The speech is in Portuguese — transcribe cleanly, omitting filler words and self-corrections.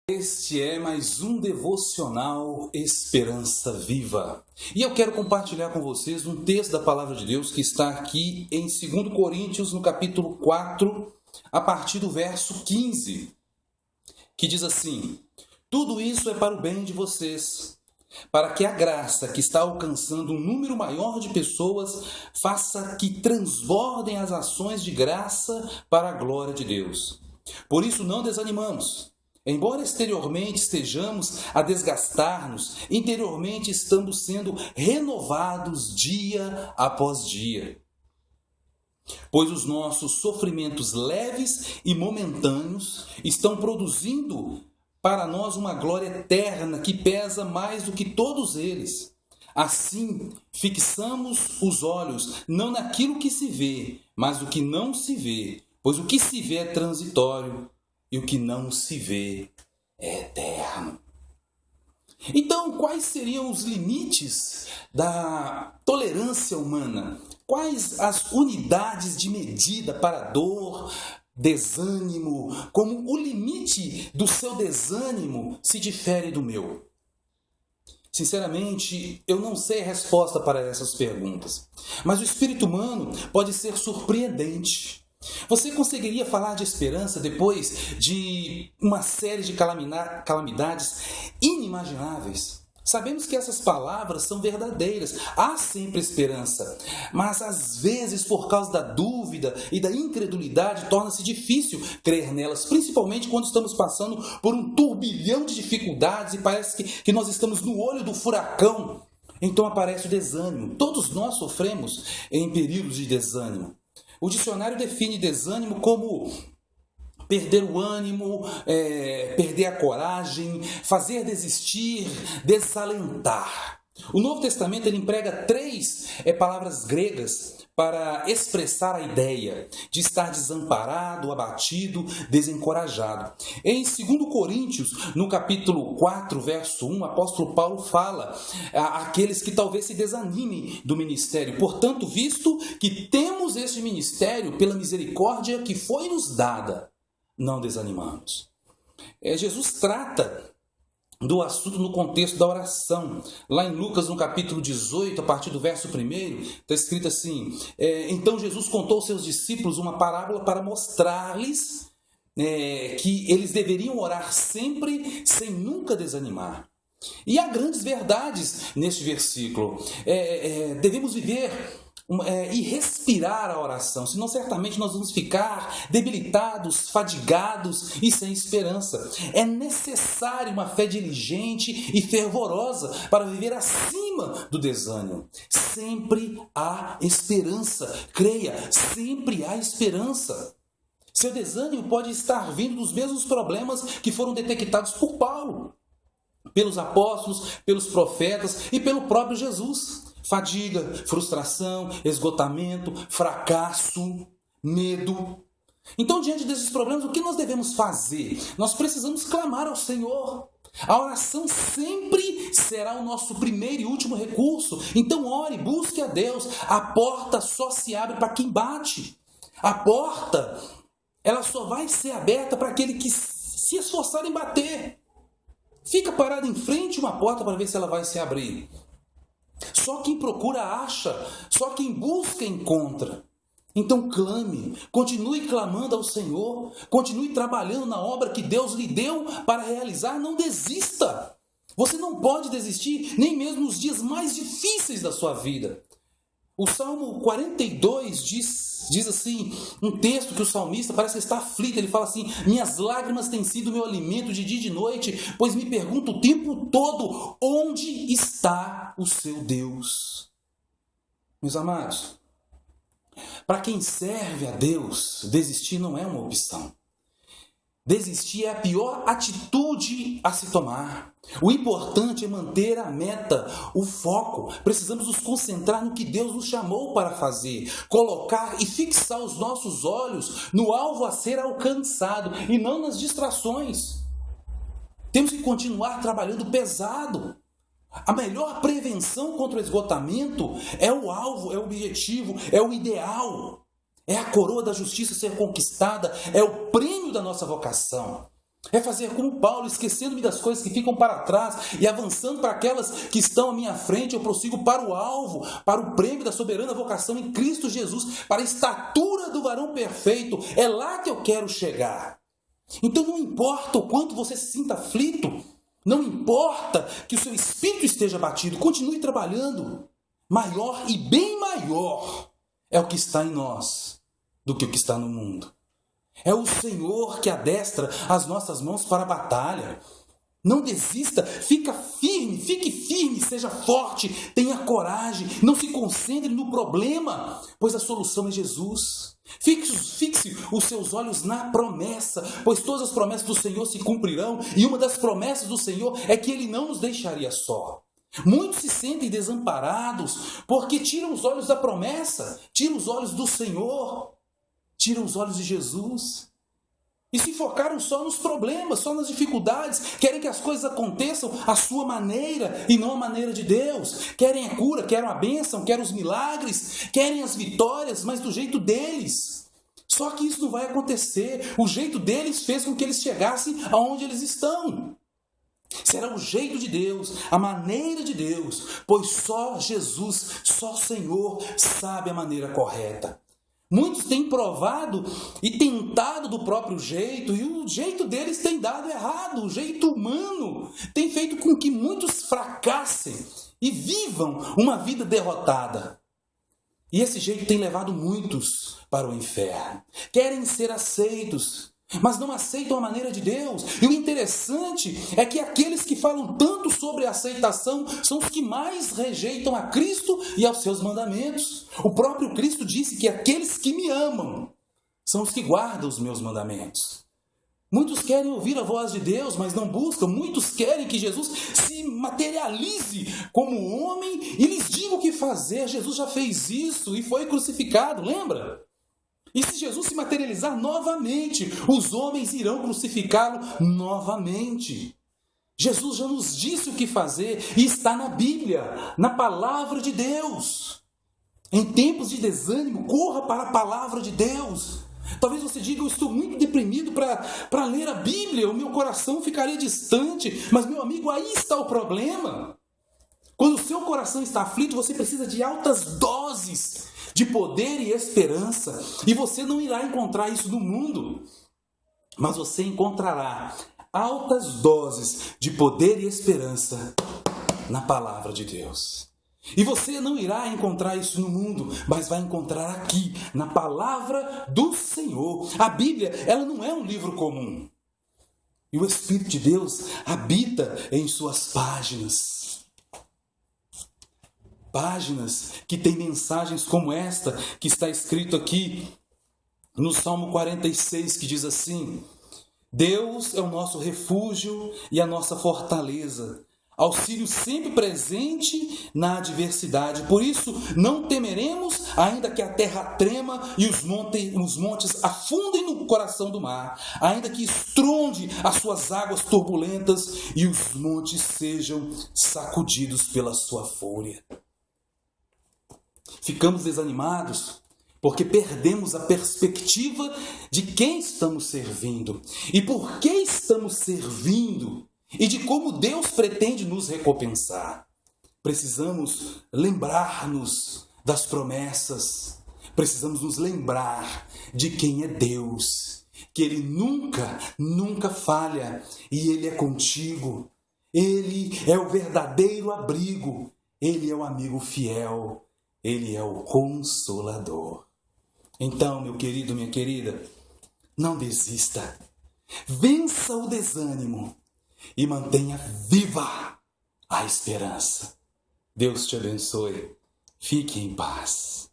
Este é mais um devocional Esperança Viva. E eu quero compartilhar com vocês um texto da Palavra de Deus que está aqui em 2 Coríntios, no capítulo 4, a partir do verso 15, que diz assim: tudo isso é para o bem de vocês, para que a graça que está alcançando um número maior de pessoas faça que transbordem as ações de graça para a glória de Deus. Por isso não desanimamos. Embora exteriormente estejamos a desgastar-nos, interiormente estamos sendo renovados dia após dia. Pois os nossos sofrimentos leves e momentâneos estão produzindo para nós uma glória eterna que pesa mais do que todos eles. Assim, fixamos os olhos não naquilo que se vê, mas no que não se vê, pois o que se vê é transitório e o que não se vê é eterno. Então, quais seriam os limites da tolerância humana? Quais as unidades de medida para dor, desânimo? Como o limite do seu desânimo se difere do meu? Sinceramente, eu não sei a resposta para essas perguntas. Mas o espírito humano pode ser surpreendente. Você conseguiria falar de esperança depois de uma série de calamidades inimagináveis? Sabemos que essas palavras são verdadeiras, há sempre esperança, mas às vezes por causa da dúvida e da incredulidade torna-se difícil crer nelas, principalmente quando estamos passando por um turbilhão de dificuldades e parece que nós estamos no olho do furacão. Então aparece o desânimo. Todos nós sofremos em períodos de desânimo. O dicionário define desânimo como perder o ânimo, perder a coragem, fazer desistir, desalentar. O Novo Testamento ele emprega 3 palavras gregas para expressar a ideia de estar desamparado, abatido, desencorajado. Em 2 Coríntios, no capítulo 4, verso 1, o apóstolo Paulo fala àqueles que talvez se desanimem do ministério. Portanto, visto que temos este ministério pela misericórdia que foi nos dada, não desanimamos. Jesus trata do assunto no contexto da oração. Lá em Lucas, no capítulo 18, a partir do verso 1, está escrito assim: então Jesus contou aos seus discípulos uma parábola para mostrar-lhes que eles deveriam orar sempre, sem nunca desanimar. E há grandes verdades neste versículo. Devemos viver e respirar a oração, senão certamente nós vamos ficar debilitados, fadigados e sem esperança. É necessário uma fé diligente e fervorosa para viver acima do desânimo. Sempre há esperança, creia, sempre há esperança. Seu desânimo pode estar vindo dos mesmos problemas que foram detectados por Paulo, pelos apóstolos, pelos profetas e pelo próprio Jesus. Fadiga, frustração, esgotamento, fracasso, medo. Então, diante desses problemas, o que nós devemos fazer? Nós precisamos clamar ao Senhor. A oração sempre será o nosso primeiro e último recurso. Então, ore, busque a Deus. A porta só se abre para quem bate. A porta, ela só vai ser aberta para aquele que se esforçar em bater. Fica parado em frente a uma porta para ver se ela vai se abrir. Só quem procura acha, só quem busca encontra. Então clame, continue clamando ao Senhor, continue trabalhando na obra que Deus lhe deu para realizar, não desista. Você não pode desistir nem mesmo nos dias mais difíceis da sua vida. O Salmo 42 diz assim, um texto que o salmista parece estar aflito, ele fala assim: minhas lágrimas têm sido meu alimento de dia e de noite, pois me pergunto o tempo todo, onde está o seu Deus? Meus amados, para quem serve a Deus, desistir não é uma opção. Desistir é a pior atitude a se tomar. O importante é manter a meta, o foco. Precisamos nos concentrar no que Deus nos chamou para fazer. Colocar e fixar os nossos olhos no alvo a ser alcançado e não nas distrações. Temos que continuar trabalhando pesado. A melhor prevenção contra o esgotamento é o alvo, é o objetivo, é o ideal. É a coroa da justiça ser conquistada, é o prêmio da nossa vocação. É fazer como Paulo, esquecendo-me das coisas que ficam para trás e avançando para aquelas que estão à minha frente. Eu prossigo para o alvo, para o prêmio da soberana vocação em Cristo Jesus, para a estatura do varão perfeito. É lá que eu quero chegar. Então não importa o quanto você se sinta aflito, não importa que o seu espírito esteja abatido, continue trabalhando. Maior e bem maior é o que está em nós do que o que está no mundo. É o Senhor que adestra as nossas mãos para a batalha. Não desista, fique firme, seja forte, tenha coragem, não se concentre no problema, pois a solução é Jesus. Fixe os seus olhos na promessa, pois todas as promessas do Senhor se cumprirão, e uma das promessas do Senhor é que Ele não nos deixaria só. Muitos se sentem desamparados, porque tiram os olhos da promessa, tiram os olhos do Senhor, tiram os olhos de Jesus. E se focaram só nos problemas, só nas dificuldades. Querem que as coisas aconteçam à sua maneira e não à maneira de Deus. Querem a cura, querem a bênção, querem os milagres, querem as vitórias, mas do jeito deles. Só que isso não vai acontecer. O jeito deles fez com que eles chegassem aonde eles estão. Será o jeito de Deus, a maneira de Deus, pois só Jesus, só o Senhor sabe a maneira correta. Muitos têm provado e tentado do próprio jeito, e o jeito deles tem dado errado. O jeito humano tem feito com que muitos fracassem e vivam uma vida derrotada. E esse jeito tem levado muitos para o inferno. Querem ser aceitos, mas não aceitam a maneira de Deus. E o interessante é que aqueles que falam tanto sobre a aceitação são os que mais rejeitam a Cristo e aos seus mandamentos. O próprio Cristo disse que aqueles que me amam são os que guardam os meus mandamentos. Muitos querem ouvir a voz de Deus, mas não buscam. Muitos querem que Jesus se materialize como homem e lhes diga o que fazer. Jesus já fez isso e foi crucificado, lembra? E se Jesus se materializar novamente, os homens irão crucificá-lo novamente. Jesus já nos disse o que fazer e está na Bíblia, na palavra de Deus. Em tempos de desânimo, corra para a palavra de Deus. Talvez você diga, eu estou muito deprimido para ler a Bíblia, o meu coração ficaria distante. Mas, meu amigo, aí está o problema. Quando o seu coração está aflito, você precisa de altas doses de poder e esperança. E você não irá encontrar isso no mundo, mas você encontrará altas doses de poder e esperança na palavra de Deus. E você não irá encontrar isso no mundo, mas vai encontrar aqui, na palavra do Senhor. A Bíblia, ela não é um livro comum. E o Espírito de Deus habita em suas páginas. Páginas que tem mensagens como esta, que está escrito aqui no Salmo 46, que diz assim: Deus é o nosso refúgio e a nossa fortaleza, auxílio sempre presente na adversidade. Por isso não temeremos, ainda que a terra trema e os montes afundem no coração do mar, ainda que estronde as suas águas turbulentas e os montes sejam sacudidos pela sua fúria. Ficamos desanimados porque perdemos a perspectiva de quem estamos servindo e por que estamos servindo e de como Deus pretende nos recompensar. Precisamos lembrar-nos das promessas, precisamos nos lembrar de quem é Deus, que Ele nunca falha e Ele é contigo. Ele é o verdadeiro abrigo, Ele é o amigo fiel. Ele é o Consolador. Então, meu querido, minha querida, não desista. Vença o desânimo e mantenha viva a esperança. Deus te abençoe. Fique em paz.